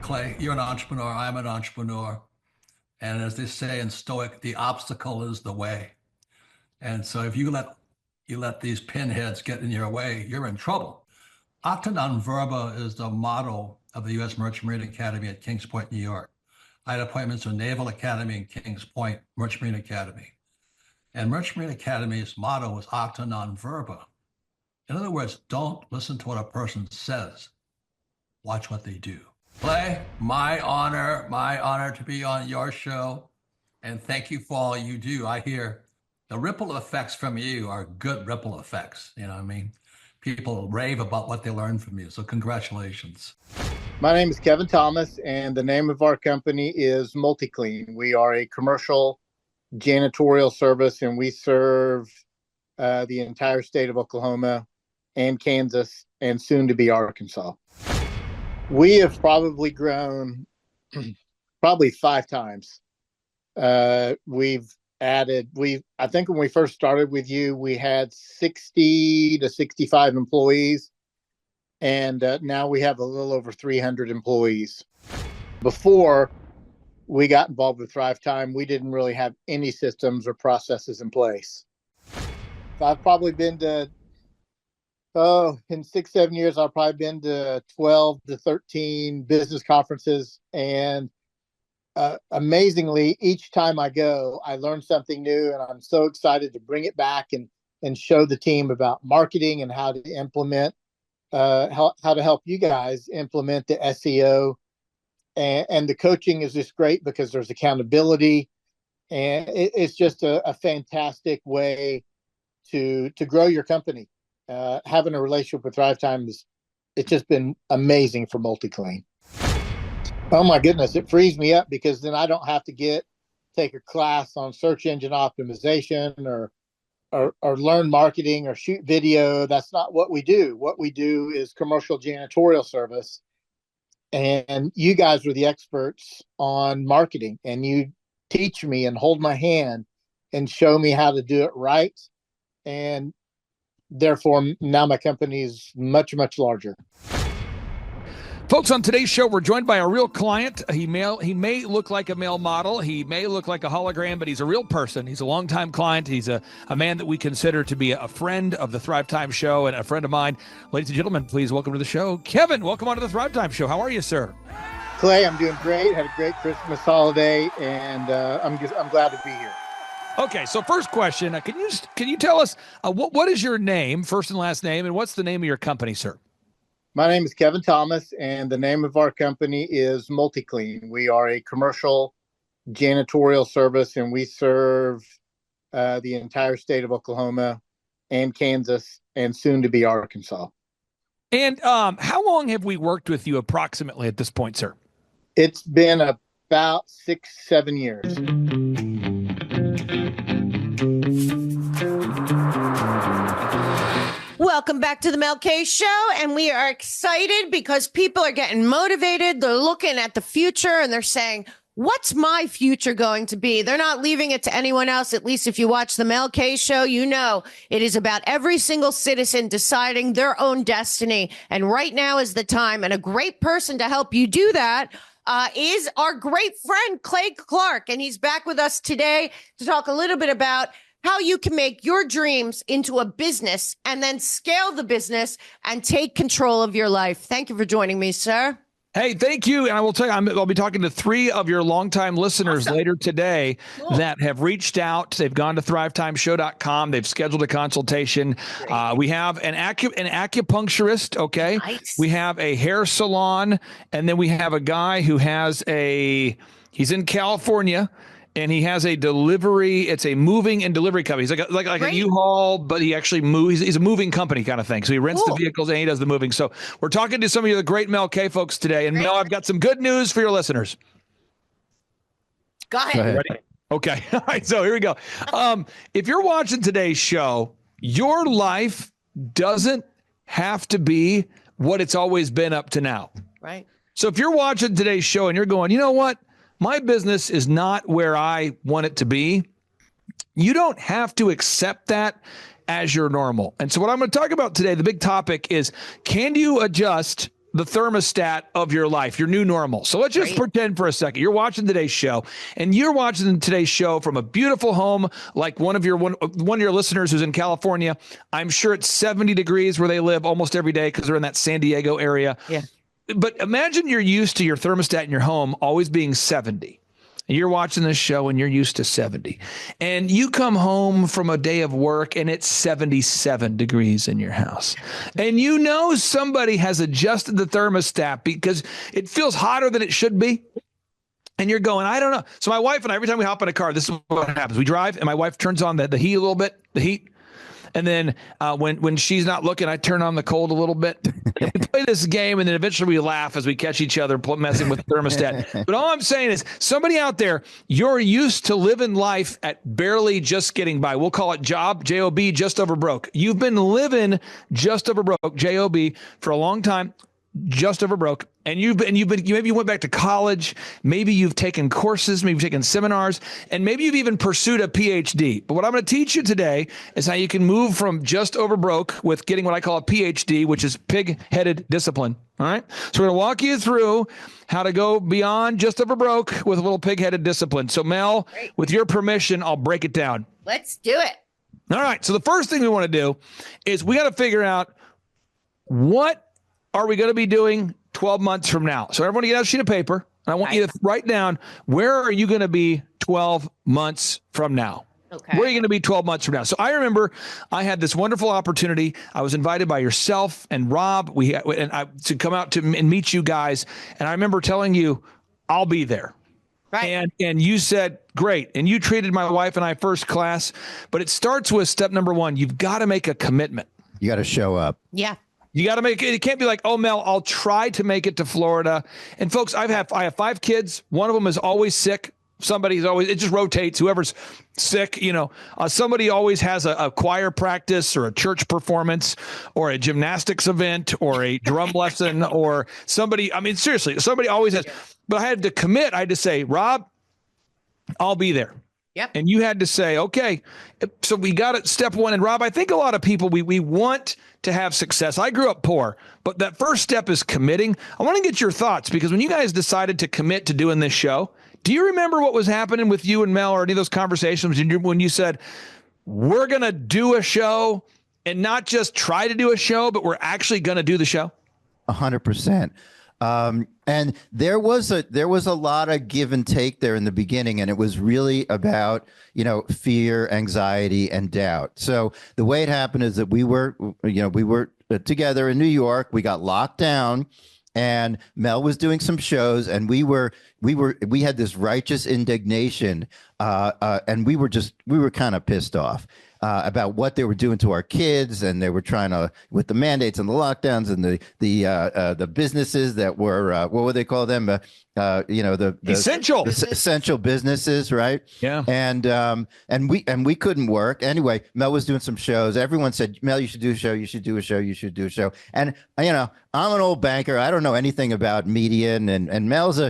Clay, you're an entrepreneur. I'm an entrepreneur. And as they say in Stoic, the obstacle is the way. And so if you let these pinheads get in your way, you're in trouble. Acta non verba is the motto of the U.S. Merchant Marine Academy at Kings Point, New York. I had appointments to Naval Academy and Kings Point Merchant Marine Academy. And Merchant Marine Academy's motto was acta non verba. In other words, don't listen to what a person says. Watch what they do. Clay, my honor to be on your show. And thank you for all you do. I hear the ripple effects from you are good ripple effects. You know what I mean? People rave about what they learn from you. So congratulations. My name is Kevin Thomas, and the name of our company is MultiClean. We are a commercial janitorial service, and we serve the entire state of Oklahoma and Kansas and soon to be Arkansas. We have probably grown probably 5 times. We've added, I think when we first started with you, we had 60 to 65 employees. And now we have a little over 300 employees. Before we got involved with Thrive Time, we didn't really have any systems or processes in place. So I've probably been to, in 6-7 years, I've probably been to 12 to 13 business conferences. And amazingly, each time I go, I learn something new, and I'm so excited to bring it back and show the team about marketing and how to implement, how to help you guys implement the SEO. And the coaching is just great because there's accountability, and it's just a fantastic way to grow your company. Having a relationship with Thrive Time it's just been amazing for MultiClean. Oh my goodness, it frees me up because then I don't have to take a class on search engine optimization or learn marketing or shoot video. That's not what we do. What we do is commercial janitorial service. And you guys are the experts on marketing, and you teach me and hold my hand and show me how to do it right. And therefore, now my company is much, much larger. Folks, on today's show, we're joined by a real client. He may look like a male model. He may look like a hologram, but he's a real person. He's a longtime client. He's a man that we consider to be a friend of the Thrive Time Show and a friend of mine. Ladies and gentlemen, please welcome to the show, Kevin. Welcome onto the Thrive Time Show. How are you, sir? Clay, I'm doing great. Had a great Christmas holiday, and I'm glad to be here. Okay, so first question, can you tell us what is your name, first and last name, and what's the name of your company, sir? My name is Kevin Thomas, and the name of our company is MultiClean. We are a commercial janitorial service, and we serve the entire state of Oklahoma and Kansas and soon to be Arkansas. And how long have we worked with you approximately at this point, sir? It's been about 6-7 years. Welcome back to the Mel K Show, and we are excited because people are getting motivated. They're looking at the future and they're saying, what's my future going to be? They're not leaving it to anyone else. At least if you watch the Mel K Show, you know it is about every single citizen deciding their own destiny. And right now is the time. And a great person to help you do that is our great friend, Clay Clark. And he's back with us today to talk a little bit about how you can make your dreams into a business and then scale the business and take control of your life. Thank you for joining me, sir. Hey, thank you. And I will tell you, I'll be talking to 3 of your longtime listeners later today that have reached out. They've gone to thrivetimeshow.com. They've scheduled a consultation. We have an acupuncturist. Okay. Nice. We have a hair salon. And then we have a guy who has he's in California. And he has a delivery. It's a moving and delivery company. He's like a U-Haul, but he actually moves. He's a moving company kind of thing. So he rents the vehicles and he does the moving. So we're talking to some of the great Mel K folks today. And Mel, I've got some good news for your listeners. Go ahead. Ready? Okay. All right. So here we go. If you're watching today's show, your life doesn't have to be what it's always been up to now. Right. So if you're watching today's show and you're going, you know what? My business is not where I want it to be. You don't have to accept that as your normal. And so what I'm going to talk about today, the big topic is, can you adjust the thermostat of your life, your new normal. So let's just pretend for a second you're watching today's show, and you're watching today's show from a beautiful home, like one of your listeners who's in California. I'm sure it's 70 degrees where they live almost every day because they're in that San Diego area. Yeah. But imagine you're used to your thermostat in your home always being 70. And you're watching this show and you're used to 70. And you come home from a day of work and it's 77 degrees in your house. And you know somebody has adjusted the thermostat because it feels hotter than it should be. And you're going, I don't know. So my wife and I, every time we hop in a car, this is what happens. We drive and my wife turns on the heat a little bit, the heat. And then when she's not looking, I turn on the cold a little bit. We play this game, and then eventually we laugh as we catch each other messing with the thermostat. But all I'm saying is, somebody out there, you're used to living life at barely just getting by. We'll call it J-O-B, just over broke. You've been living just over broke, J-O-B, for a long time. Just over broke, and maybe you went back to college, maybe you've taken courses, maybe you've taken seminars, and maybe you've even pursued a PhD. But what I'm going to teach you today is how you can move from just over broke with getting what I call a PhD, which is pig-headed discipline. All right. So we're going to walk you through how to go beyond just over broke with a little pig-headed discipline. So Mel, with your permission, I'll break it down. Let's do it. All right. So the first thing we want to do is we got to figure out what are we going to be doing 12 months from now? So everyone get out a sheet of paper, and I want you to write down, where are you going to be 12 months from now? Okay. Where are you going to be 12 months from now? So I remember I had this wonderful opportunity. I was invited by yourself and Rob to come out and meet you guys. And I remember telling you, I'll be there. Right. And you said, great. And you treated my wife and I first class. But it starts with step number one. You've got to make a commitment. You got to show up. Yeah. You got to make it. It can't be like, oh, Mel, I'll try to make it to Florida. And folks, I have 5 kids. One of them is always sick. Somebody's always, it just rotates. Whoever's sick, somebody always has a choir practice or a church performance or a gymnastics event or a drum lesson or somebody. I mean, seriously, somebody always has. But I had to commit. I had to say, Rob, I'll be there. Yep. And you had to say, okay, so we got it. Step one. And Rob, I think a lot of people, we want to have success. I grew up poor, but that first step is committing. I want to get your thoughts, because when you guys decided to commit to doing this show, do you remember what was happening with you and Mel, or any of those conversations when you said, we're going to do a show, and not just try to do a show, but we're actually going to do the show? 100%. And there was a lot of give and take there in the beginning, and it was really about, fear, anxiety, and doubt. So the way it happened is that we were together in New York. We got locked down, and Mel was doing some shows, and we had this righteous indignation, and we were kind of pissed off about what they were doing to our kids, and they were trying to, with the mandates and the lockdowns and the businesses that were what would they call them? The essential businesses, right? Yeah. And we couldn't work anyway. Mel was doing some shows. Everyone said, Mel, you should do a show. You should do a show. You should do a show. And I'm an old banker. I don't know anything about media, and Mel's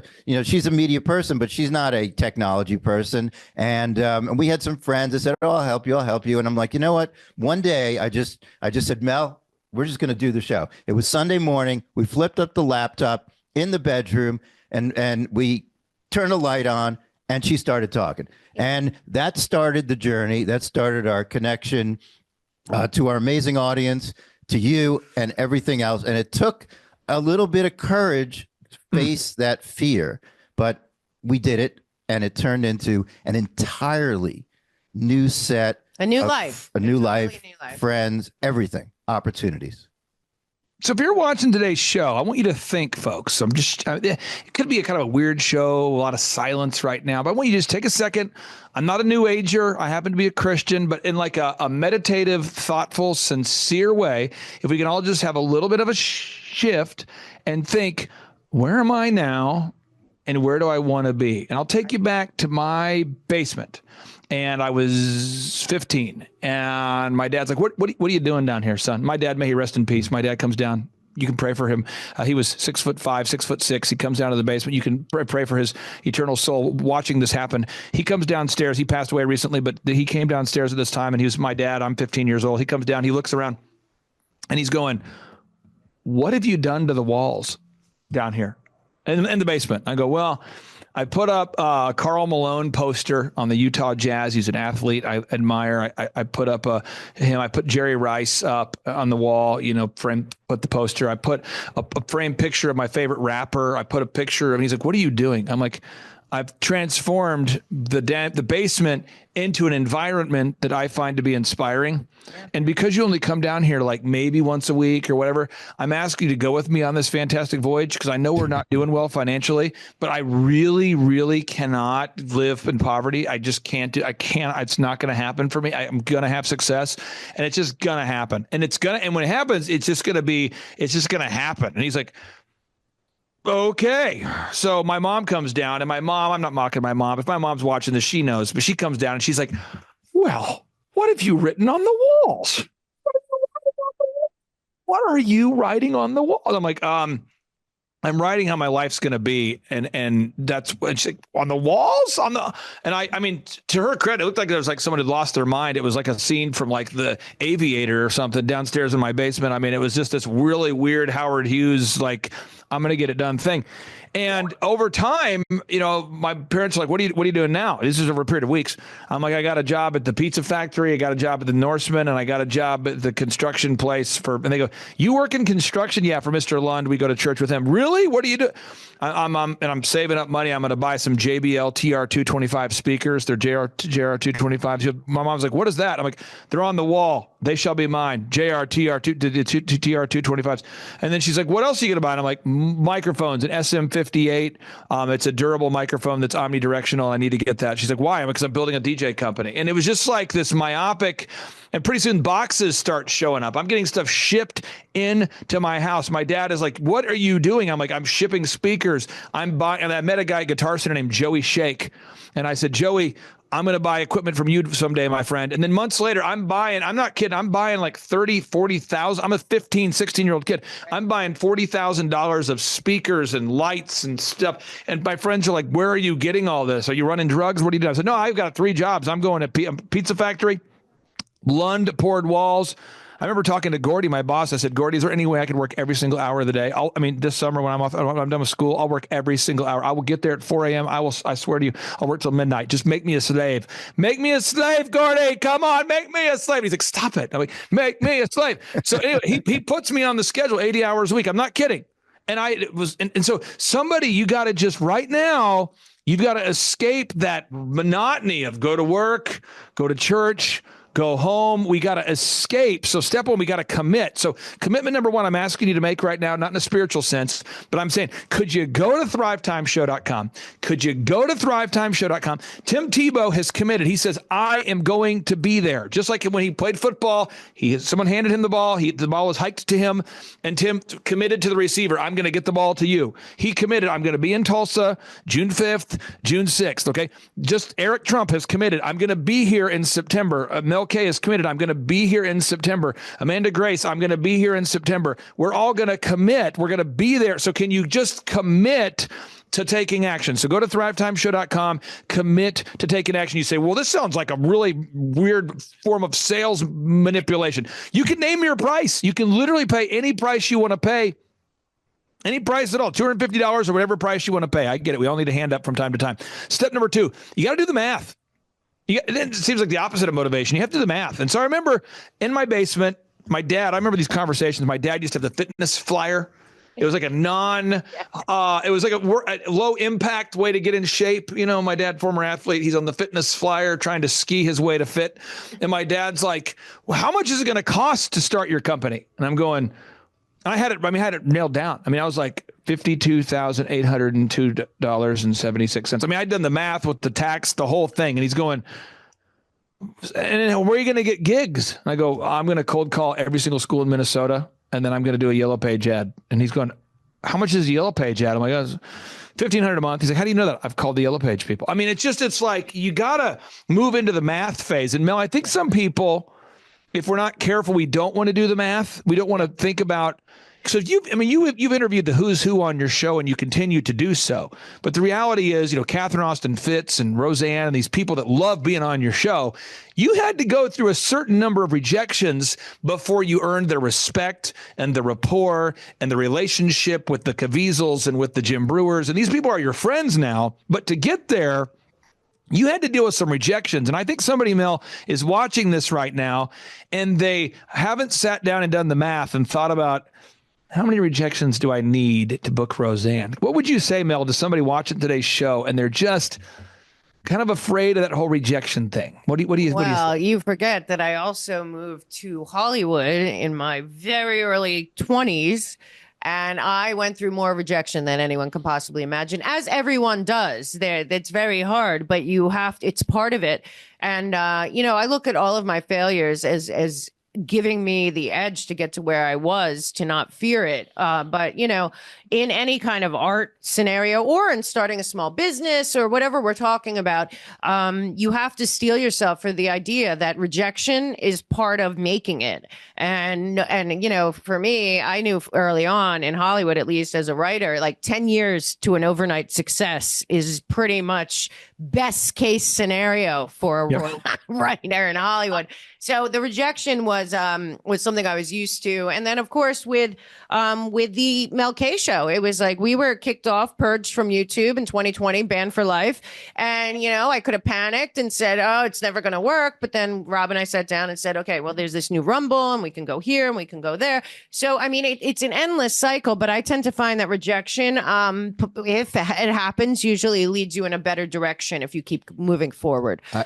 she's a media person, but she's not a technology person. And we had some friends that said, oh, I'll help you. And I'm like, you know what? One day I just said, Mel, we're just going to do the show. It was Sunday morning. We flipped up the laptop in the bedroom, and we turned a light on, and she started talking. And that started the journey. That started our connection to our amazing audience, to you, and everything else. And it took a little bit of courage to face that fear, but we did it, and it turned into an entirely new set. A new life, friends, everything, opportunities. So if you're watching today's show, I want you to think, folks, it could be a kind of a weird show, a lot of silence right now, but I want you to just take a second. I'm not a new ager. I happen to be a Christian, but in like a meditative, thoughtful, sincere way, if we can all just have a little bit of a shift and think, where am I now and where do I want to be? And I'll take you back to my basement. And I was 15, and my dad's like, what are you doing down here, son? My dad, may he rest in peace. My dad comes down. You can pray for him. He was 6'5", 6'6". He comes down to the basement. You can pray for his eternal soul watching this happen. He comes downstairs. He passed away recently, but he came downstairs at this time, and he was my dad. I'm 15 years old. He comes down. He looks around, and he's going, what have you done to the walls down here in the basement? I go, well, I put up a Karl Malone poster on the Utah Jazz. He's an athlete I admire. I put up him. I put Jerry Rice up on the wall, put the poster. I put a framed picture of my favorite rapper. I put a picture of, and he's like, what are you doing? I'm like, I've transformed the basement into an environment that I find to be inspiring. And because you only come down here like maybe once a week or whatever, I'm asking you to go with me on this fantastic voyage because I know we're not doing well financially, but I really, really cannot live in poverty. I just can't it's not going to happen for me. I'm going to have success and it's just going to happen. And when it happens, it's just going to happen. And he's like, okay. So my mom comes down and I'm not mocking my mom. If my mom's watching this, she knows, but she comes down and she's like, well, what have you written on the walls? What are you writing on the wall? I'm like, I'm writing how my life's going to be. And that's what she's like, on the walls I mean, to her credit, it looked like there was like someone had lost their mind. It was like a scene from like The Aviator or something downstairs in my basement. I mean, it was just this really weird Howard Hughes, like, I'm going to get it done thing. And over time, my parents are like, what are you doing now? This is over a period of weeks. I'm like, I got a job at the pizza factory. I got a job at the Norseman, and I got a job at the construction place and they go, you work in construction? Yeah, for Mr. Lund. We go to church with him. Really? What do you do? I'm saving up money. I'm going to buy some JBL TR225 speakers. They're JR225s. My mom's like, what is that? I'm like, they're on the wall. They shall be mine. TR225s. And then she's like, what else are you going to buy? And I'm like, microphones, an SM58. It's a durable microphone that's omnidirectional. I need to get that. She's like, why? Because I'm building a DJ company. And it was just like this myopic, and pretty soon boxes start showing up. I'm getting stuff shipped into my house. My dad is like, what are you doing? I'm like, I'm shipping speakers. I'm buying, and I met a guy, guitar center named Joey Shake. And I said, Joey, I'm going to buy equipment from you someday, my friend. And then months later, I'm not kidding. I'm buying like 30, 40,000. I'm a 15, 16-year-old kid. I'm buying $40,000 of speakers and lights and stuff. And my friends are like, where are you getting all this? Are you running drugs? What are you doing? I said, no, I've got 3 jobs. I'm going to pizza factory, Lund poured walls. I remember talking to Gordy, my boss. I said, Gordy, is there any way I could work every single hour of the day? This summer when I'm done with school, I'll work every single hour. I will get there at 4 a.m. I swear to you, I'll work till midnight. Just make me a slave. Make me a slave, Gordy. Come on, make me a slave. He's like, stop it. I'm like, make me a slave. So anyway, he puts me on the schedule 80 hours a week. I'm not kidding. And so somebody, you got to just right now, you've got to escape that monotony of go to work, go to church, go home. We got to escape. So step 1, we got to commit. So commitment number 1, I'm asking you to make right now, not in a spiritual sense, but I'm saying, could you go to thrivetimeshow.com? Could you go to thrivetimeshow.com? Tim Tebow has committed. He says, I am going to be there. Just like when he played football, someone handed him the ball. The ball was hiked to him, and Tim committed to the receiver. I'm going to get the ball to you. He committed. I'm going to be in Tulsa, June 5th, June 6th. Okay. Just Eric Trump has committed. I'm going to be here in September. Mel K is committed. I'm going to be here in September. Amanda Grace, I'm going to be here in September. We're all going to commit. We're going to be there. So can you just commit to taking action? So go to thrivetimeshow.com, commit to taking action. You say, well, this sounds like a really weird form of sales manipulation. You can name your price. You can literally pay any price you want to pay. Any price at all, $250 or whatever price you want to pay. I get it. We all need a hand up from time to time. Step number 2, you got to do the math. It seems like the opposite of motivation. You have to do the math. And so I remember in my basement, I remember these conversations. My dad used to have the fitness flyer. It was like it was like a low impact way to get in shape. My dad, former athlete, he's on the fitness flyer trying to ski his way to fit. And my dad's like, well, how much is it going to cost to start your company? And I'm going, I had it nailed down. I was like $52,802.76. I'd done the math with the tax, the whole thing. And he's going, and where are you going to get gigs? And I go, I'm going to cold call every single school in Minnesota. And then I'm going to do a Yellow Page ad. And he's going, how much is a Yellow Page ad? I'm like, oh, $1,500 a month. He's like, how do you know that? I've called the Yellow Page people. It's like, you got to move into the math phase. And Mel, I think some people, if we're not careful, we don't want to do the math. We don't want to think about, So you've interviewed the who's who on your show, and you continue to do so. But the reality is, Catherine Austin Fitts and Roseanne and these people that love being on your show, you had to go through a certain number of rejections before you earned the respect and the rapport and the relationship with the Caviezel's and with the Jim Brewers. And these people are your friends now. But to get there, you had to deal with some rejections. And I think somebody, Mel, is watching this right now, and they haven't sat down and done the math and thought about, how many rejections do I need to book Roseanne? What would you say, Mel, to somebody watching today's show and they're just kind of afraid of that whole rejection thing? What do you Well, you forget that I also moved to Hollywood in my very early 20s, and I went through more rejection than anyone could possibly imagine, as everyone does. That's very hard, but it's part of it. And I look at all of my failures as giving me the edge to get to where I was, to not fear it. But in any kind of art scenario, or in starting a small business or whatever we're talking about, you have to steel yourself for the idea that rejection is part of making it. And for me, I knew early on in Hollywood, at least as a writer, like 10 years to an overnight success is pretty much best case scenario for a writer in Hollywood. So the rejection was something I was used to. And then, of course, with the Mel K show, it was like we were kicked off, purged from YouTube in 2020, banned for life. And, I could have panicked and said, oh, it's never going to work. But then Rob and I sat down and said, okay, well, there's this new Rumble, and we can go here and we can go there. So, I mean, it's an endless cycle, but I tend to find that rejection, if it happens, usually leads you in a better direction if you keep moving forward. I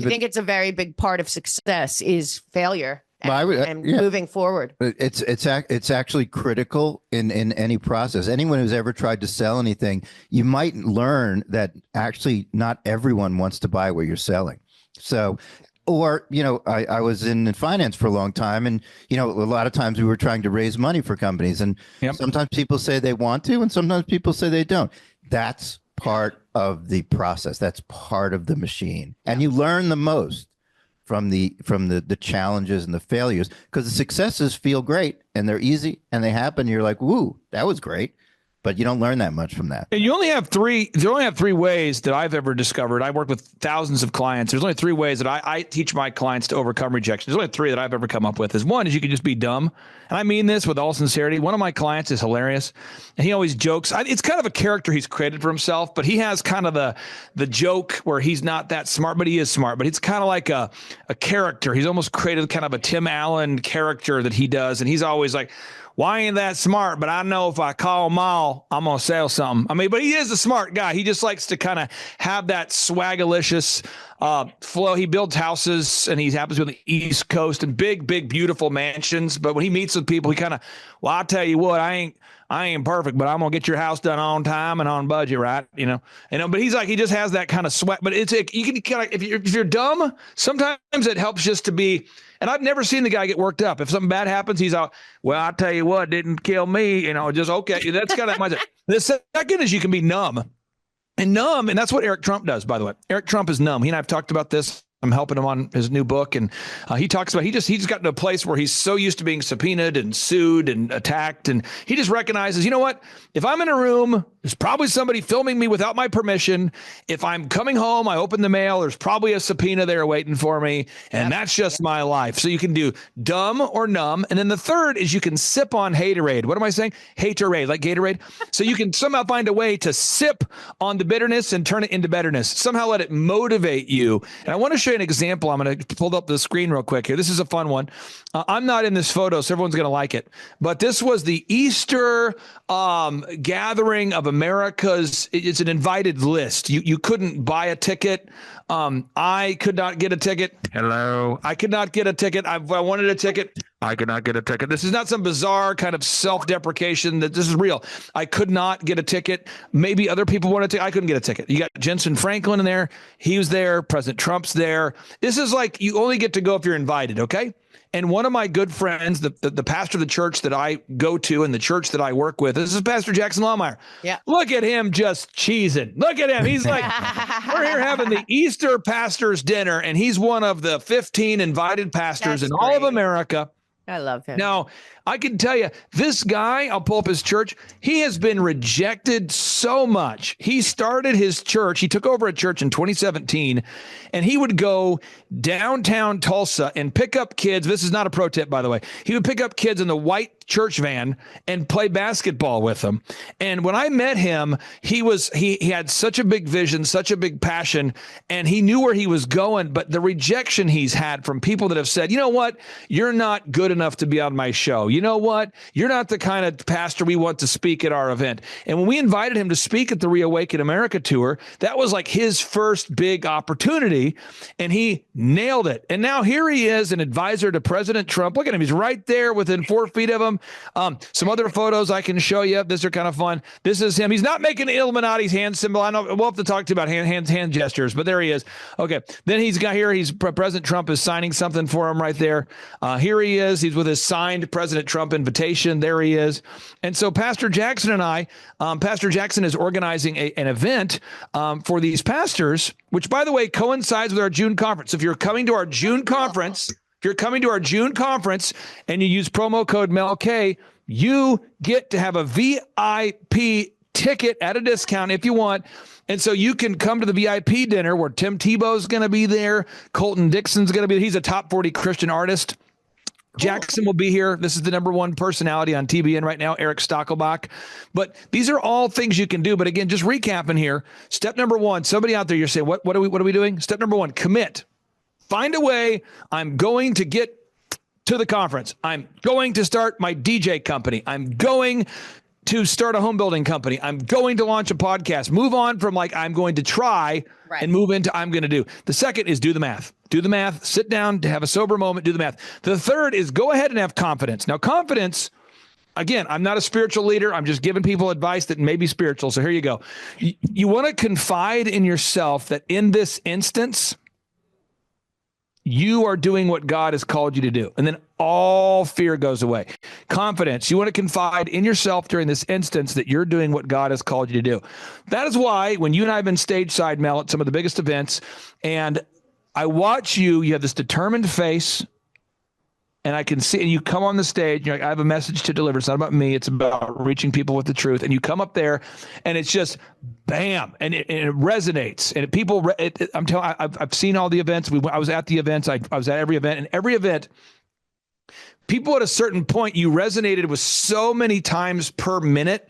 think it's a very big part of success is failure and moving forward. It's actually critical in any process. Anyone who's ever tried to sell anything, you might learn that actually not everyone wants to buy what you're selling. So, or, I was in finance for a long time, and, a lot of times we were trying to raise money for companies, and sometimes people say they want to, and sometimes people say they don't. That's part of the process. That's part of the machine. And you learn the most from the challenges and the failures, because the successes feel great and they're easy and they happen. You're like, woo, that was great. But you don't learn that much from that. And you only have three ways that I've ever discovered. I work with thousands of clients. There's only three ways that I teach my clients to overcome rejection. There's only three that I've ever come up with. One is you can just be dumb. And I mean this with all sincerity. One of my clients is hilarious, and he always jokes. It's kind of a character he's created for himself, but he has kind of the joke where he's not that smart, but he is smart. But it's kind of like a character. He's almost created kind of a Tim Allen character that he does. And he's always like, well, I ain't that smart, but I know if I call them all, I'm going to sell something. I mean, but he is a smart guy. He just likes to kind of have that swagalicious flow. He builds houses, and he happens to be on the East Coast, and big, beautiful mansions. But when he meets with people, he kind of, well, I'll tell you what, I ain't perfect, but I'm going to get your house done on time and on budget, right? But he's like, he just has that kind of sweat. But it's like, you can kind of, if you're dumb, sometimes it helps just to be. And I've never seen the guy get worked up. If something bad happens, he's out, well, I'll tell you what, didn't kill me, just okay. That's kind of mindset. The second is you can be numb. And that's what Eric Trump does, by the way. Eric Trump is numb. He and I have talked about this. I'm helping him on his new book. And he talks about, he just got to a place where he's so used to being subpoenaed and sued and attacked. And he just recognizes, you know what? If I'm in a room, there's probably somebody filming me without my permission. If I'm coming home, I open the mail, there's probably a subpoena there waiting for me. And that's just my life. So you can do dumb or numb. And then the third is you can sip on haterade. What am I saying? Haterade, like Gatorade. So you can somehow find a way to sip on the bitterness and turn it into betterness. Somehow let it motivate you. And I want to show you an example. I'm going to pull up the screen real quick here. This is a fun one. I'm not in this photo, so everyone's going to like it. But this was the Easter gathering of America's. It's an invited list. You couldn't buy a ticket. I could not get a ticket. Hello. I could not get a ticket. I wanted a ticket. I could not get a ticket. This is not some bizarre kind of self-deprecation that this is real. I could not get a ticket. Maybe other people wanted to. I couldn't get a ticket. You got Jensen Franklin in there. He was there. President Trump's there. This is like you only get to go if you're invited. Okay. And one of my good friends, the pastor of the church that I go to and the church that I work with, this is Pastor Jackson Lawmeyer. Yeah. Look at him just cheesing. Look at him. He's like, we're here having the Easter pastors dinner, and he's one of the 15 invited pastors in all of America. I love him. Now, I can tell you, this guy, I'll pull up his church. He has been rejected so much. He started his church. He took over a church in 2017, and he would go downtown Tulsa and pick up kids. This is not a pro tip, by the way. He would pick up kids in the white church van and play basketball with them. And when I met him, he had such a big vision, such a big passion, and he knew where he was going. But the rejection he's had from people that have said, you know what, you're not good enough to be on my show. You know what, you're not the kind of pastor we want to speak at our event. And when we invited him to speak at the Reawaken America tour, that was like his first big opportunity, and he nailed it. And now here he is, an advisor to President Trump. Look at him. He's right there within 4 feet of him. Some other photos I can show you. These are kind of fun. This is him. He's not making Illuminati's hand symbol. I know we'll have to talk to you about hand gestures, but there he is. Okay. Then he's got here. President Trump is signing something for him right there. Here he is. He's with his signed President Trump invitation. There he is. And so Pastor Jackson and I, Pastor Jackson is organizing an event for these pastors, which, by the way, coincides with our June conference. If you're coming to our June conference, and you use promo code MELK, you get to have a VIP ticket at a discount if you want. And so you can come to the VIP dinner where Tim Tebow's going to be there. Colton Dixon's going to be there. He's a top 40 Christian artist. Jackson will be here. This is the #1 personality on TBN right now, Eric Stockelbach. But these are all things you can do. But again, just recapping here. Step number 1, somebody out there, you're saying, what are we doing? Step number 1, commit. Find a way. I'm going to get to the conference. I'm going to start my DJ company. I'm going to start a home building company. I'm going to launch a podcast. Move on from like, I'm going to try and move into I'm going to do. The second is do the math. Do the math. Sit down to have a sober moment. Do the math. The third is go ahead and have confidence. Now, confidence, again, I'm not a spiritual leader. I'm just giving people advice that may be spiritual. So here you go. You want to confide in yourself that in this instance, you are doing what God has called you to do. And then all fear goes away. Confidence. You want to confide in yourself during this instance that you're doing what God has called you to do. That is why when you and I have been stage side, Mel, at some of the biggest events, and I watch you have this determined face, and I can see, and you come on the stage, and you're like, I have a message to deliver. It's not about me. It's about reaching people with the truth. And you come up there, and it's just bam, and it resonates. And I'm telling, I've seen all the events. I was at the events. I was at every event, and every event, people at a certain point, you resonated with so many times per minute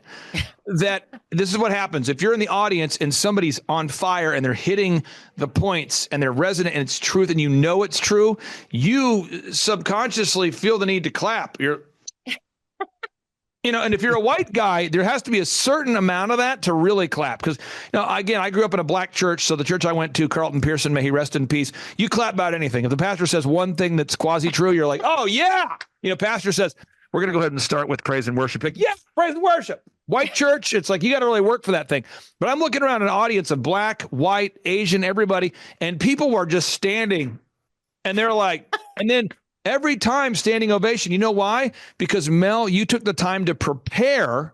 that this is what happens. If you're in the audience and somebody's on fire and they're hitting the points and they're resonant and it's truth and you know it's true, you subconsciously feel the need to clap. And if you're a white guy, there has to be a certain amount of that to really clap. Because, again, I grew up in a black church. So the church I went to, Carlton Pearson, may he rest in peace. You clap about anything. If the pastor says one thing that's quasi-true, you're like, oh, yeah. Pastor says, we're going to go ahead and start with praise and worship. Like, yeah, praise and worship. White church, it's like you got to really work for that thing. But I'm looking around an audience of black, white, Asian, everybody, and people were just standing. And they're like, and then every time standing ovation. You know why? Because Mel, you took the time to prepare.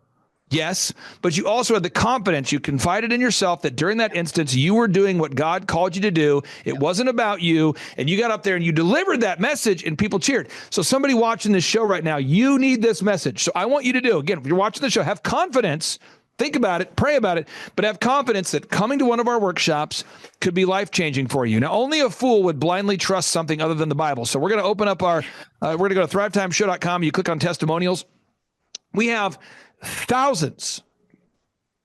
Yes, but you also had the confidence. You confided in yourself that during that instance, you were doing what God called you to do. It wasn't about you. And you got up there and you delivered that message and people cheered. So somebody watching this show right now, you need this message. So I want you to do, again, if you're watching the show, have confidence. Think about it, pray about it, but have confidence that coming to one of our workshops could be life-changing for you. Now, only a fool would blindly trust something other than the Bible. So we're going to open up we're going to go to thrivetimeshow.com. You click on testimonials. We have thousands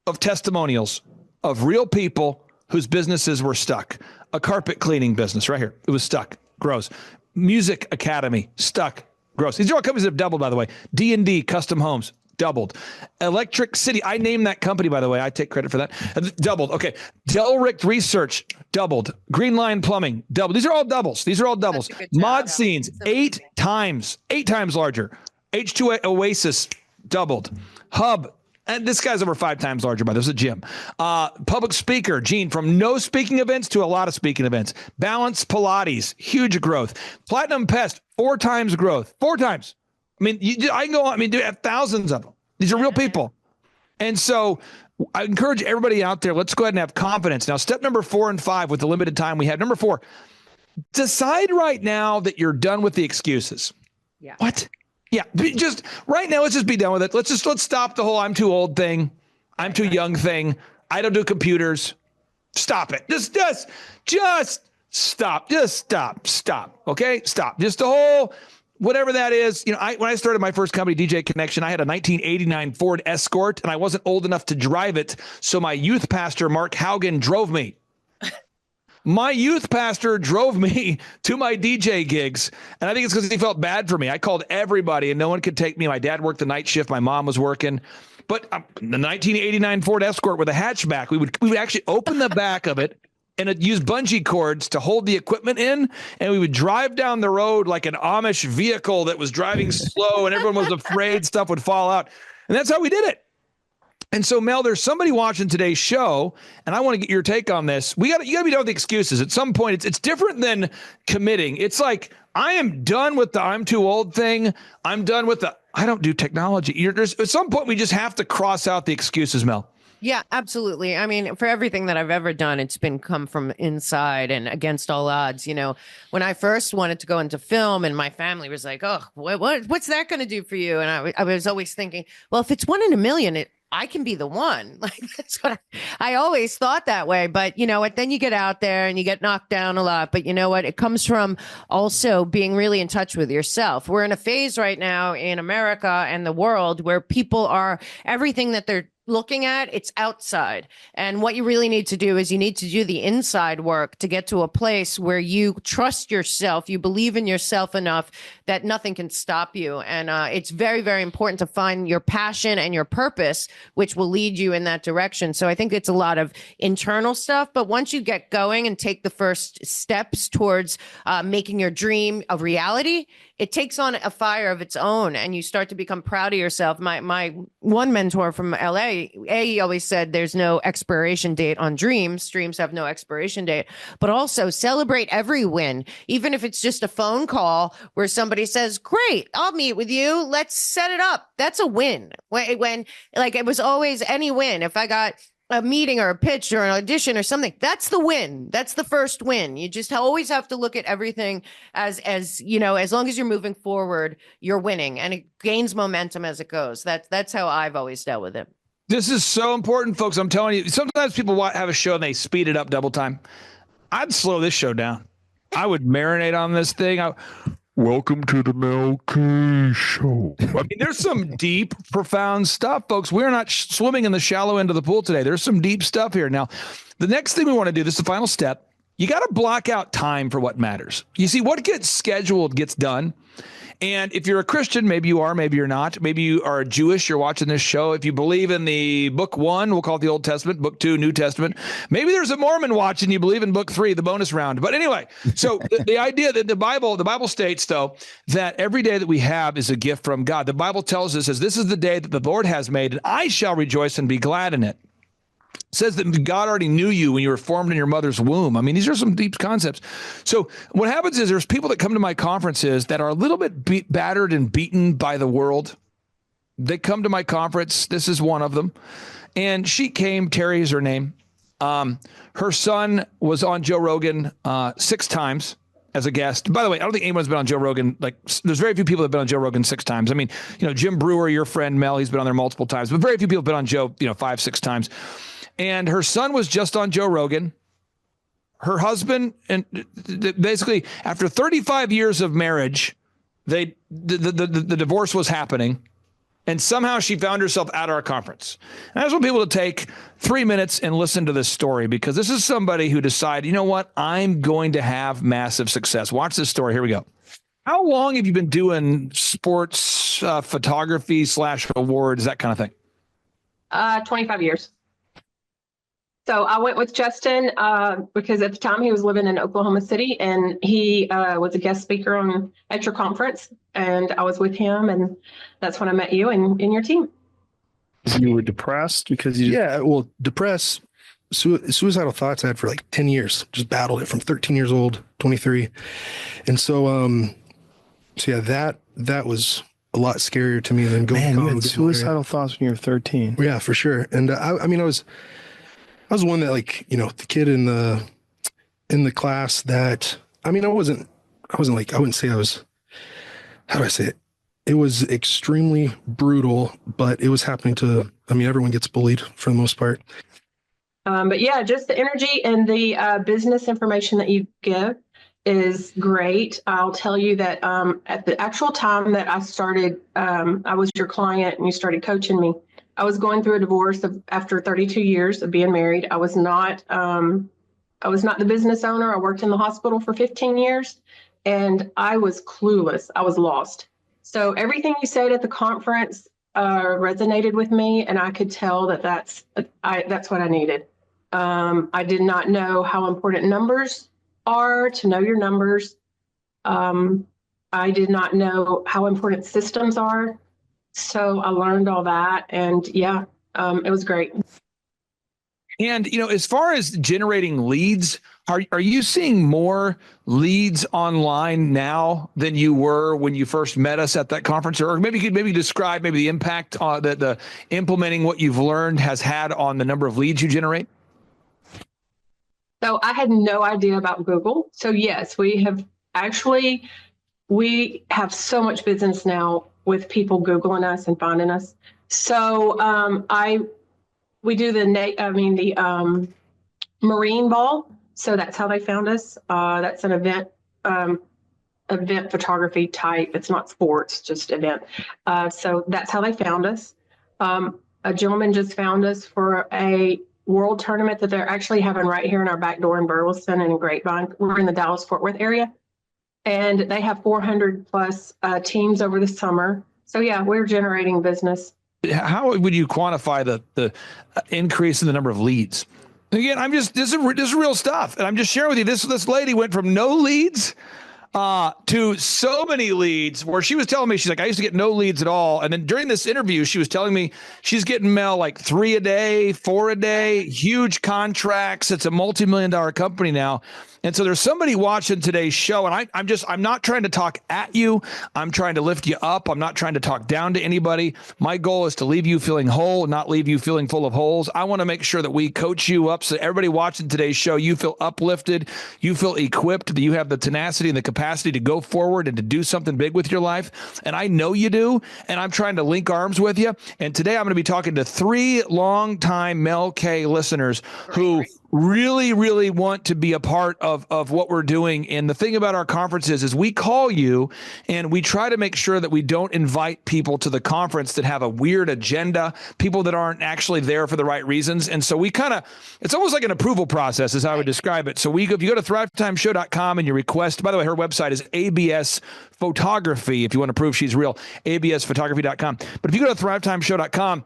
of testimonials of real people whose businesses were stuck. A carpet cleaning business right here. It was stuck. Gross. Music Academy, stuck. Gross. These are all companies that have doubled, by the way. D&D Custom Homes, doubled. Electric City, I named that company, by the way. I take credit for that. Doubled. Okay. Delricht Research, doubled. Green Line Plumbing, doubled. These are all doubles. Mod Scenes, 8 times larger. H2 Oasis, doubled. Hub, and this guy's over 5 times larger, by the way. There's a gym. Public Speaker, Gene, from no speaking events to a lot of speaking events. Balance Pilates, huge growth. Platinum Pest, 4 times growth. 4 times. I mean, I can go on. I mean, have thousands of them. These are real people. And so I encourage everybody out there, let's go ahead and have confidence. Now, step number 4 and 5 with the limited time we have. Number 4, decide right now that you're done with the excuses. Yeah. What? Yeah, just right now, let's just be done with it. Let's stop the whole I'm too old thing. I'm too young thing. I don't do computers. Stop it. Just stop. Just stop. Okay? Stop. Just the whole, whatever that is. When I started my first company, DJ Connection, I had a 1989 Ford Escort, and I wasn't old enough to drive it. So my youth pastor, Mark Haugen, drove me. My youth pastor drove me to my DJ gigs, and I think it's because he felt bad for me. I called everybody, and no one could take me. My dad worked the night shift. My mom was working. But the 1989 Ford Escort with a hatchback, we would actually open the back of it, and it used bungee cords to hold the equipment in, and we would drive down the road like an Amish vehicle that was driving slow, and everyone was afraid stuff would fall out. And that's how we did it. And so, Mel, there's somebody watching today's show, and I want to get your take on this. You got to be done with the excuses. At some point, it's different than committing. It's like, I am done with the I'm too old thing. I'm done with the I don't do technology. At some point, we just have to cross out the excuses, Mel. Yeah, absolutely. I mean, for everything that I've ever done, it's been come from inside and against all odds. When I first wanted to go into film, and my family was like, "Oh, what's that going to do for you?" And I was always thinking, well, if it's 1 in a million, I can be the one. Like, that's what I always thought that way. But you know what? Then you get out there and you get knocked down a lot. But you know what? It comes from also being really in touch with yourself. We're in a phase right now in America and the world where people are everything that they're looking at, it's outside. And what you really need to do is you need to do the inside work to get to a place where you trust yourself, you believe in yourself enough that nothing can stop you. And it's very, very important to find your passion and your purpose, which will lead you in that direction. So I think it's a lot of internal stuff. But once you get going and take the first steps towards making your dream a reality, it takes on a fire of its own, and you start to become proud of yourself. My one mentor from LA, he always said there's no expiration date on dreams. Dreams have no expiration date, but also celebrate every win, even if it's just a phone call where somebody says, "Great, I'll meet with you. Let's set it up." That's a win. When like it was always any win. If I got a meeting or a pitch or an audition or something, that's the win. That's the first win. You just always have to look at everything as long as you're moving forward, you're winning, and it gains momentum as it goes. That's how I've always dealt with it. This is so important, folks. I'm telling you, sometimes people have a show and they speed it up double time. I'd slow this show down. I would marinate on this thing. Welcome to the Mel K Show. I mean, there's some deep, profound stuff, folks. We're not swimming in the shallow end of the pool today. There's some deep stuff here. Now, the next thing we want to do, this is the final step. You got to block out time for what matters. You see, what gets scheduled gets done. And if you're a Christian, maybe you are, maybe you're not. Maybe you are Jewish, you're watching this show. If you believe in the book 1, we'll call it the Old Testament, book 2, New Testament. Maybe there's a Mormon watching, you believe in book 3, the bonus round. But anyway, so the idea that the Bible states, though, that every day that we have is a gift from God. The Bible tells us, this is the day that the Lord has made, and I shall rejoice and be glad in it. Says that God already knew you when you were formed in your mother's womb. I mean, these are some deep concepts. So what happens is there's people that come to my conferences that are a little bit battered and beaten by the world. They come to my conference. This is one of them. And she came, Terry is her name. Her son was on Joe Rogan 6 times as a guest. By the way, I don't think anyone's been on Joe Rogan. Like, there's very few people that have been on Joe Rogan 6 times. I mean, Jim Brewer, your friend Mel, he's been on there multiple times, but very few people have been on Joe, 5, 6 times. And her son was just on Joe Rogan. Her husband, and basically after 35 years of marriage, the divorce was happening. And somehow she found herself at our conference. And I just want people to take 3 minutes and listen to this story, because this is somebody who decided, you know what, I'm going to have massive success. Watch this story. Here we go. How long have you been doing sports photography / awards, that kind of thing? 25 years. So I went with Justin because at the time he was living in Oklahoma City, and he was a guest speaker at your conference, and I was with him, and that's when I met you and your team. You were depressed because depressed. Suicidal thoughts I had for like 10 years, just battled it from 13 years old, 23. And so, that was a lot scarier to me than going. Man, you had suicidal thoughts when you were 13. Yeah, for sure. And I was one that, the kid in the class that, I wouldn't say I was, how do I say it? it was extremely brutal, but it was happening to, I mean, everyone gets bullied for the most part. But yeah, just the energy and the business information that you give is great. I'll tell you that at the actual time that I started, I was your client and you started coaching me. I was going through a divorce after 32 years of being married. I was not the business owner. I worked in the hospital for 15 years and I was clueless. I was lost. So everything you said at the conference resonated with me, and I could tell that that's what I needed. I did not know how important numbers are, to know your numbers. I did not know how important systems are. So I learned all that, and yeah, it was great. And, as far as generating leads, are you seeing more leads online now than you were when you first met us at that conference? Or maybe you could describe the impact that the implementing what you've learned has had on the number of leads you generate? So I had no idea about Google. So yes, we have so much business now with people Googling us and finding us. So we do the Marine Ball. So that's how they found us. That's an event photography type. It's not sports, just event. So that's how they found us. A gentleman just found us for a world tournament that they're actually having right here in our back door in Burleson and in Grapevine. We're in the Dallas-Fort Worth area. And they have 400 plus teams over the summer. So yeah, we're generating business. How would you quantify the increase in the number of leads? Again, this is real stuff. And I'm just sharing with you, this lady went from no leads to so many leads, where she was telling me, she's like, I used to get no leads at all. And then during this interview, she was telling me she's getting mail like 3 a day, 4 a day, huge contracts. It's a multi-million-dollar company now. And so there's somebody watching today's show, and I'm not trying to talk at you. I'm trying to lift you up. I'm not trying to talk down to anybody. My goal is to leave you feeling whole, not leave you feeling full of holes. I want to make sure that we coach you up so everybody watching today's show, you feel uplifted, you feel equipped, that you have the tenacity and the capacity to go forward and to do something big with your life. And I know you do, and I'm trying to link arms with you. And today I'm going to be talking to 3 longtime Mel K listeners who really, really want to be a part of what we're doing. And the thing about our conferences is we call you and we try to make sure that we don't invite people to the conference that have a weird agenda, people that aren't actually there for the right reasons. And so it's almost like an approval process is how I would describe it. So if you go to thrivetimeshow.com and you request, by the way, her website is ABS Photography. If you want to prove she's real, absphotography.com. But if you go to thrivetimeshow.com,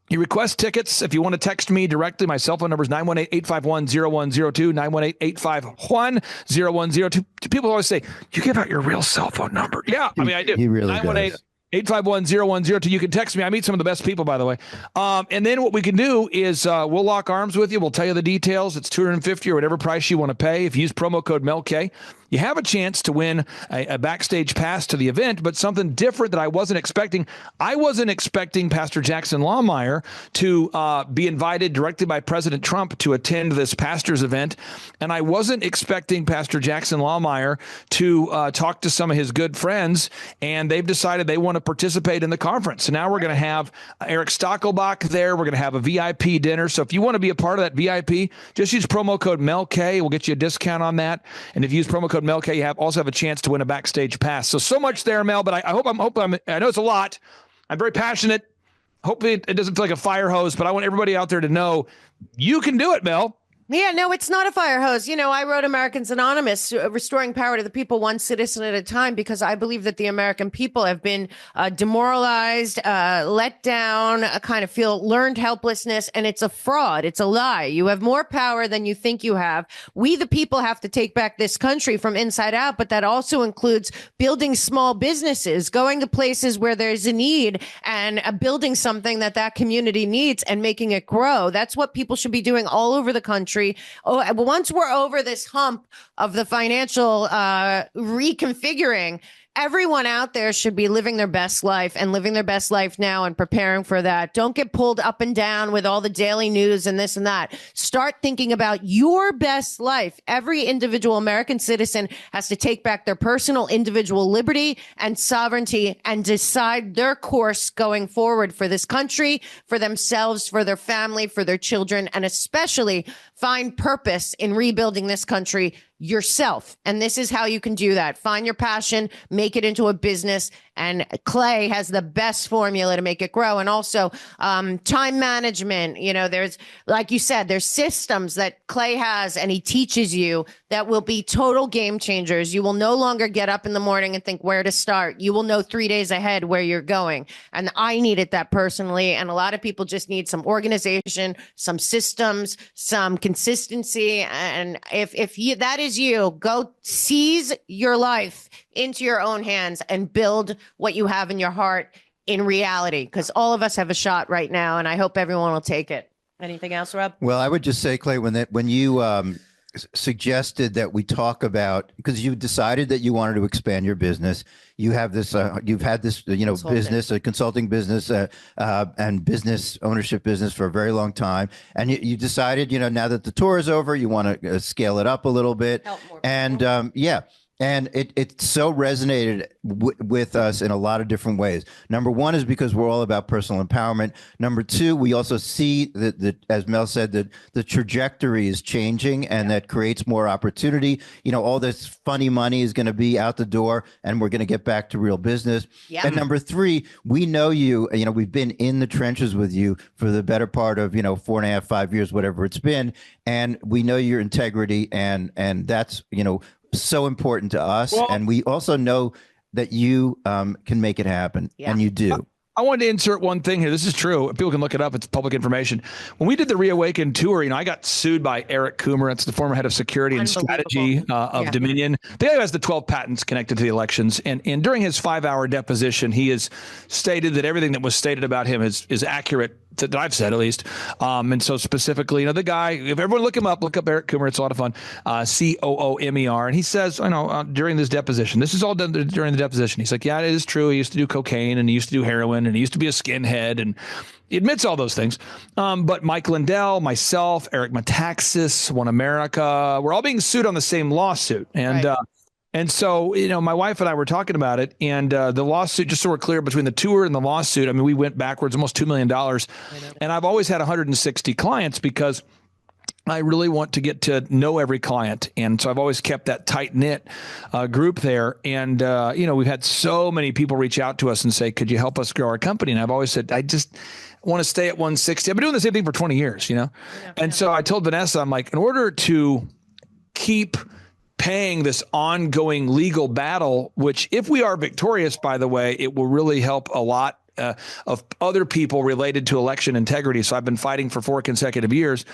you request tickets. If you want to text me directly, my cell phone number is 918-851-0102, 918-851-0102. People always say, you give out your real cell phone number. Yeah, I do. He really does. 851-0102. You can text me. I meet some of the best people, by the way. And then what we can do is we'll lock arms with you. We'll tell you the details. It's $250 or whatever price you want to pay. If you use promo code MELK, you have a chance to win a backstage pass to the event, but something different that I wasn't expecting. I wasn't expecting Pastor Jackson Lawmeyer to be invited directly by President Trump to attend this pastor's event. And I wasn't expecting Pastor Jackson Lawmeyer to talk to some of his good friends, and they've decided they want to participate in the conference. So now we're going to have Eric Stockelbach there. We're going to have a VIP dinner. So if you want to be a part of that VIP, just use promo code MELK. We'll get you a discount on that. And if you use promo code MELK, you also have a chance to win a backstage pass. So much there, Mel, but I know it's a lot. I'm very passionate. Hopefully it doesn't feel like a fire hose, but I want everybody out there to know you can do it, Mel. Yeah, no, it's not a fire hose. I wrote Americans Anonymous, restoring power to the people, one citizen at a time, because I believe that the American people have been demoralized, let down, learned helplessness, and it's a fraud. It's a lie. You have more power than you think you have. We, the people, have to take back this country from inside out, but that also includes building small businesses, going to places where there's a need and building something that community needs and making it grow. That's what people should be doing all over the country. Once we're over this hump of the financial reconfiguring, everyone out there should be living their best life and living their best life now and preparing for that. Don't get pulled up and down with all the daily news and this and that. Start thinking about your best life. Every individual American citizen has to take back their personal individual liberty and sovereignty and decide their course going forward for this country, for themselves, for their family, for their children, and especially find purpose in rebuilding this country yourself. And this is how you can do that. Find your passion, make it into a business. And Clay has the best formula to make it grow. And also time management. You know, there's, like you said, there's systems that Clay has and he teaches you that will be total game changers. You will no longer get up in the morning and think where to start. You will know 3 days ahead where you're going. And I needed that personally. And a lot of people just need some organization, some systems, some consistency. And if you, that is you, go seize your life into your own hands and build what you have in your heart in reality, because all of us have a shot right now, and I hope everyone will take it. Anything else, Rob? Well, I would just say, Clay, when you suggested that we talk about, because you decided that you wanted to expand your business, you have this, you've had this, business, a consulting business, and business ownership business for a very long time, and you decided, now that the tour is over, you want to scale it up a little bit, and And it so resonated with us in a lot of different ways. Number one is because we're all about personal empowerment. Number two, we also see that as Mel said, that the trajectory is changing, and that creates more opportunity. All this funny money is going to be out the door, and we're going to get back to real business. Yep. And number three, we know you, we've been in the trenches with you for the better part of, 4.5, 5 years, whatever it's been. And we know your integrity, and that's, so important to us. Well, and we also know that you can make it happen, and you do. I wanted to insert one thing here. This is true. People can look it up. It's public information. When we did the Reawaken tour, I got sued by Eric Coomer. It's the former head of security and strategy of Dominion. The guy who has the 12 patents connected to the elections. And during his 5-hour deposition, he has stated that everything that was stated about him is accurate, that I've said at least. And so specifically, the guy, if everyone look up Eric Coomer, it's a lot of fun, Coomer. And he says, during this deposition, this is all done during the deposition. He's like, yeah, it is true. He used to do cocaine, and he used to do heroin, and he used to be a skinhead, and he admits all those things. But Mike Lindell, myself, Eric Metaxas, One America, we're all being sued on the same lawsuit. And, right. And so, my wife and I were talking about it, and the lawsuit, just so we're clear, between the tour and the lawsuit, we went backwards almost $2 million. And I've always had 160 clients because I really want to get to know every client. And so I've always kept that tight knit group there. And, we've had so many people reach out to us and say, could you help us grow our company? And I've always said, I just want to stay at 160. I've been doing the same thing for 20 years, And so I told Vanessa, I'm like, in order to keep paying this ongoing legal battle, which if we are victorious, by the way, it will really help a lot of other people related to election integrity. So I've been fighting for 4 consecutive years.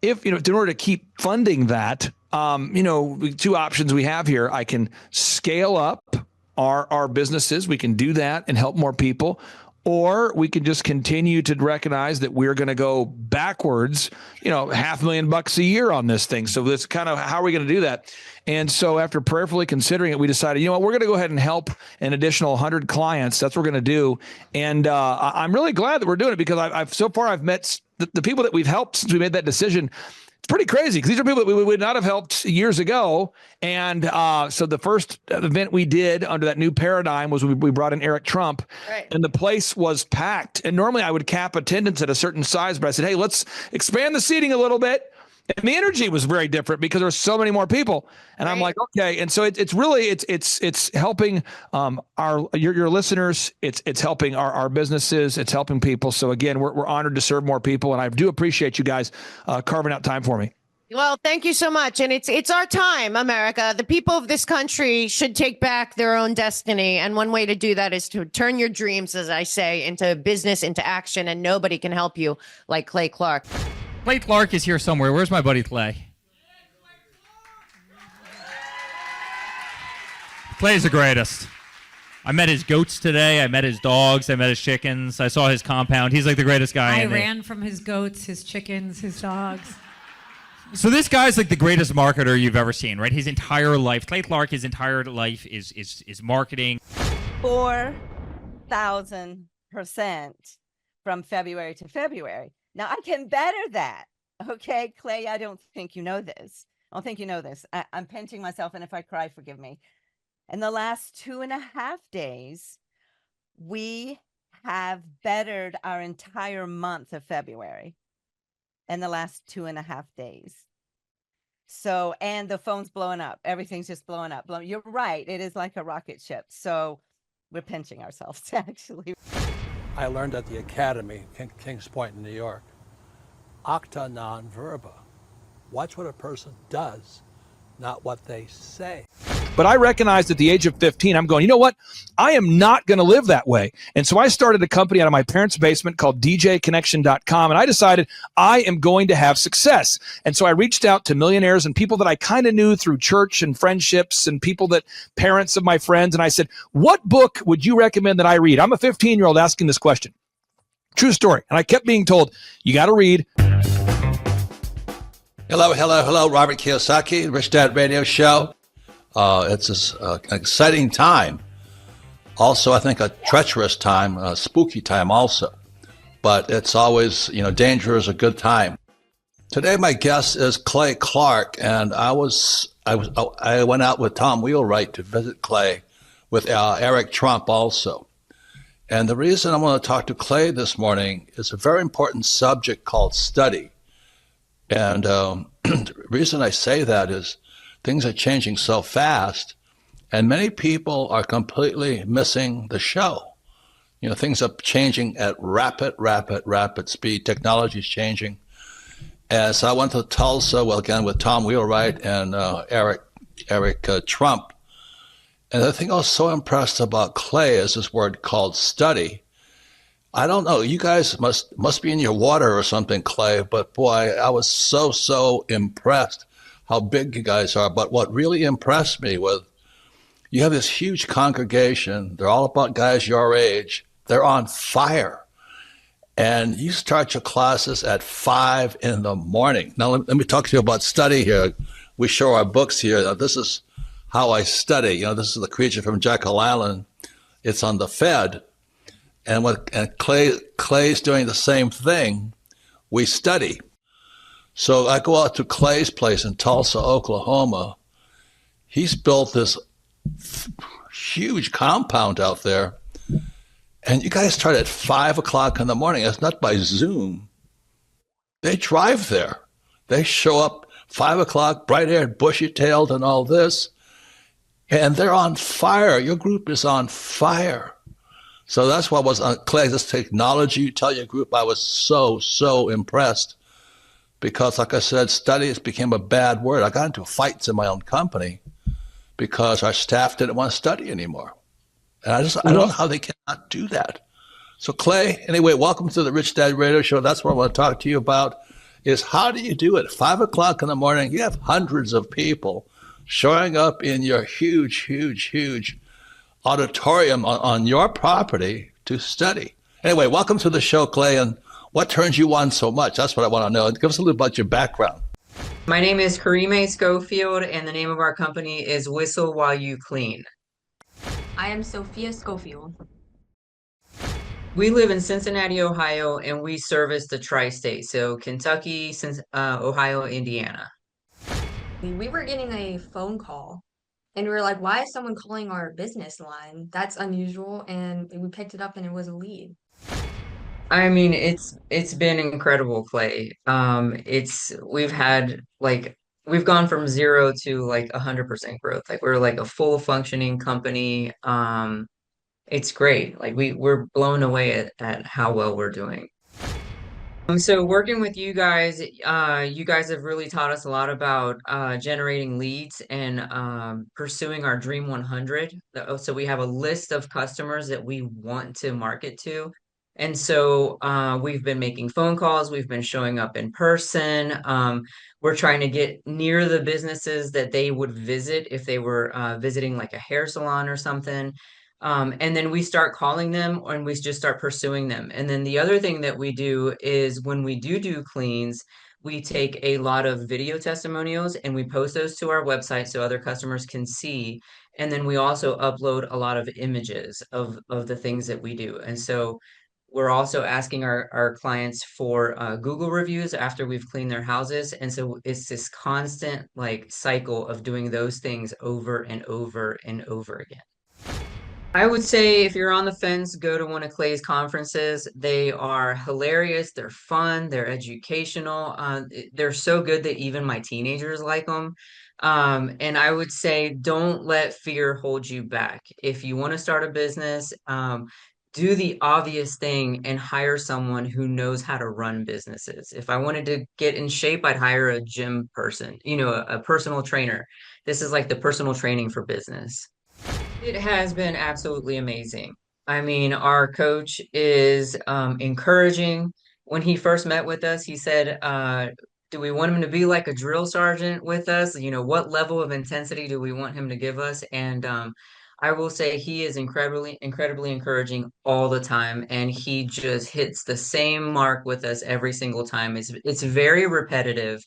If, in order to keep funding that, 2 options we have here. I can scale up our businesses. We can do that and help more people. Or we can just continue to recognize that we're going to go backwards, $500,000 a year on this thing. So that's kind of how are we going to do that? And so after prayerfully considering it, we decided, we're going to go ahead and help an additional 100 clients. That's what we're going to do. And I'm really glad that we're doing it, because I've met the people that we've helped since we made that decision. It's pretty crazy, because these are people that we would not have helped years ago. And so the first event we did under that new paradigm was we brought in Eric Trump, and the place was packed. And normally I would cap attendance at a certain size, but I said, hey, let's expand the seating a little bit. And the energy was very different because there's so many more people. And I'm like, okay. And so it's really helping your listeners. It's helping our businesses. It's helping people. So again, we're honored to serve more people. And I do appreciate you guys carving out time for me. Well, thank you so much. And it's our time, America. The people of this country should take back their own destiny. And one way to do that is to turn your dreams, as I say, into business, into action. And nobody can help you like Clay Clark. Clay Clark is here somewhere. Where's my buddy Clay? Clay's the greatest. I met his goats today. I met his dogs. I met his chickens. I saw his compound. He's like the greatest guy. I ran from his goats, his chickens, his dogs. So this guy's like the greatest marketer you've ever seen, right? His entire life, Clay Clark, his entire life is marketing. 4,000% from February to February. Now I can better that. Okay, Clay, I don't think you know this. I don't think you know this. I'm pinching myself, and if I cry, forgive me. In the last 2.5 days, we have bettered our entire month of February in the last 2.5 days. So, and the phone's blowing up. Everything's just blowing up. You're right. It is like a rocket ship. So we're pinching ourselves, actually. I learned at the Academy, Kings Point in New York, acta non verba. Watch what a person does, not what they say. But I recognized at the age of 15, I'm going, you know what? I am not going to live that way. And so I started a company out of my parents' basement called djconnection.com. And I decided I am going to have success. And so I reached out to millionaires and people that I kind of knew through church and friendships and parents of my friends. And I said, what book would you recommend that I read? I'm a 15-year-old asking this question. True story. And I kept being told, you got to read. Hello, Robert Kiyosaki, Rich Dad Radio Show. It's an exciting time. Also, I think a treacherous time, a spooky time also. But it's always, danger is a good time. Today, my guest is Clay Clark, and I went out with Tom Wheelwright to visit Clay with Eric Trump also. And the reason I want to talk to Clay this morning is a very important subject called study. And the reason I say that is things are changing so fast, and many people are completely missing the show. Things are changing at rapid speed. Technology is changing. And so I went to Tulsa, again, with Tom Wheelwright and Eric Trump. And the thing I was so impressed about Clay is this word called study. I don't know, you guys must be in your water or something, Clay, but boy, I was so impressed how big you guys are. But what really impressed me was you have this huge congregation. They're all about guys your age. They're on fire. And you start your classes at 5 a.m. Now, let me talk to you about study here. We show our books here. Now, this is how I study. This is The Creature from Jekyll Island. It's on the Fed. And Clay's doing the same thing. We study. So I go out to Clay's place in Tulsa, Oklahoma. He's built this huge compound out there. And you guys start at 5 o'clock in the morning. It's not by Zoom. They drive there. They show up 5 o'clock, bright-haired, bushy-tailed and all this. And they're on fire. Your group is on fire. So that's what was on Clay, this technology. You tell your group, I was so impressed. Because, like I said, studies became a bad word. I got into fights in my own company because our staff didn't want to study anymore. And I don't know how they cannot do that. So, Clay, anyway, welcome to the Rich Dad Radio Show. That's what I want to talk to you about, is how do you do it? 5 o'clock in the morning, you have hundreds of people showing up in your huge auditorium on your property to study. Anyway, welcome to the show, Clay, and what turns you on so much? That's what I want to know. Give us a little about your background. My name is Karime Schofield, and the name of our company is Whistle While You Clean. I am Sophia Schofield. We live in Cincinnati, Ohio, and we service the tri-state, so Kentucky, Ohio, Indiana. We were getting a phone call, and we were like, why is someone calling our business line? That's unusual, and we picked it up, and it was a lead. I mean, it's been incredible, Clay. We've gone from 0 to 100% growth. We're a full functioning company. It's great. We're blown away at how well we're doing. So working with you guys have really taught us a lot about generating leads and pursuing our Dream 100. So we have a list of customers that we want to market to. And so we've been making phone calls. We've been showing up in person. We're trying to get near the businesses that they would visit if they were visiting a hair salon or something. And then we start calling them and we just start pursuing them. And then the other thing that we do is when we do cleans, we take a lot of video testimonials and we post those to our website so other customers can see. And then we also upload a lot of images of the things that we do. And so we're also asking our clients for Google reviews after we've cleaned their houses. And so it's this constant like cycle of doing those things over and over and over again. I would say if you're on the fence, go to one of Clay's conferences. They are hilarious. They're fun. They're educational. They're so good that even my teenagers like them. And I would say don't let fear hold you back. If you want to start a business, do the obvious thing and hire someone who knows how to run businesses. If I wanted to get in shape, I'd hire a gym person, a personal trainer. This is like the personal training for business. It has been absolutely amazing. I mean, our coach is encouraging. When he first met with us, he said, do we want him to be like a drill sergeant with us? What level of intensity do we want him to give us? And I will say he is incredibly, incredibly encouraging all the time. And he just hits the same mark with us every single time. It's very repetitive,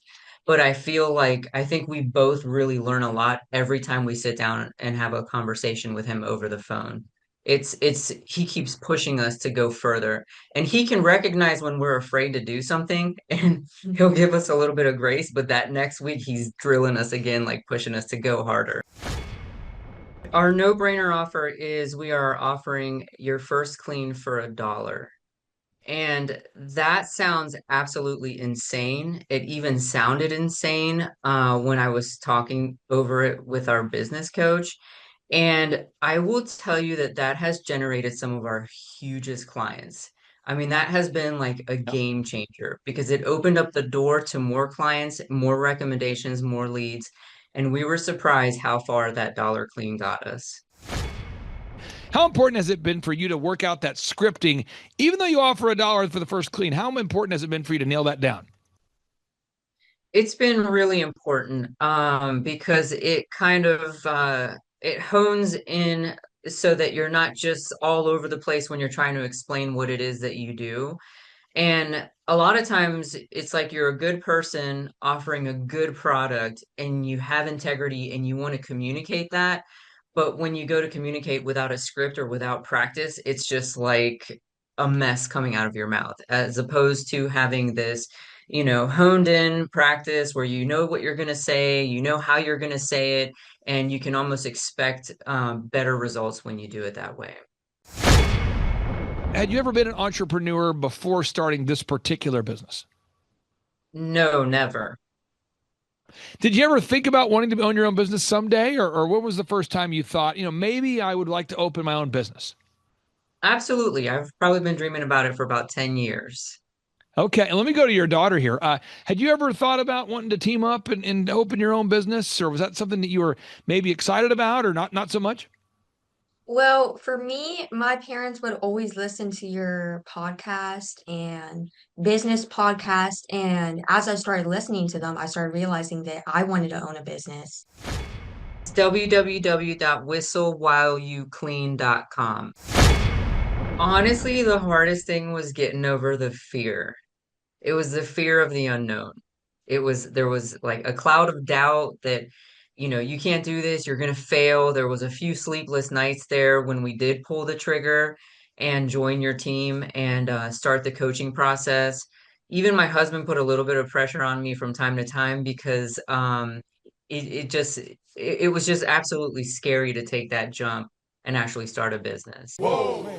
but I think we both really learn a lot every time we sit down and have a conversation with him over the phone. He keeps pushing us to go further, and he can recognize when we're afraid to do something, and he'll give us a little bit of grace, but that next week he's drilling us again, like pushing us to go harder. Our no-brainer offer is we are offering your first clean for $1. And that sounds absolutely insane. It even sounded insane when I was talking over it with our business coach. And I will tell you that that has generated some of our hugest clients. I mean, that has been like a game changer because it opened up the door to more clients, more recommendations, more leads. And we were surprised how far that dollar clean got us. How important has it been for you to work out that scripting, even though you offer $1 for the first clean? How important has it been for you to nail that down? It's been really important because it kind of it hones in so that you're not just all over the place when you're trying to explain what it is that you do. And a lot of times it's like you're a good person offering a good product and you have integrity and you want to communicate that. But when you go to communicate without a script or without practice, it's just like a mess coming out of your mouth, as opposed to having this, honed in practice where you know what you're going to say, you know how you're going to say it, and you can almost expect better results when you do it that way. Had you ever been an entrepreneur before starting this particular business? No, never. Did you ever think about wanting to own your own business someday? Or when was the first time you thought, maybe I would like to open my own business? Absolutely. I've probably been dreaming about it for about 10 years. Okay. And let me go to your daughter here. Had you ever thought about wanting to team up and open your own business? Or was that something that you were maybe excited about or not so much? Well, for me, my parents would always listen to your podcast and business podcast. And as I started listening to them, I started realizing that I wanted to own a business. It's www.whistlewhileyouclean.com. Honestly, the hardest thing was getting over the fear. It was the fear of the unknown. There was like a cloud of doubt that, you can't do this, you're going to fail. There was a few sleepless nights there when we did pull the trigger and join your team and start the coaching process. Even my husband put a little bit of pressure on me from time to time because it was just absolutely scary to take that jump and actually start a business. Whoa.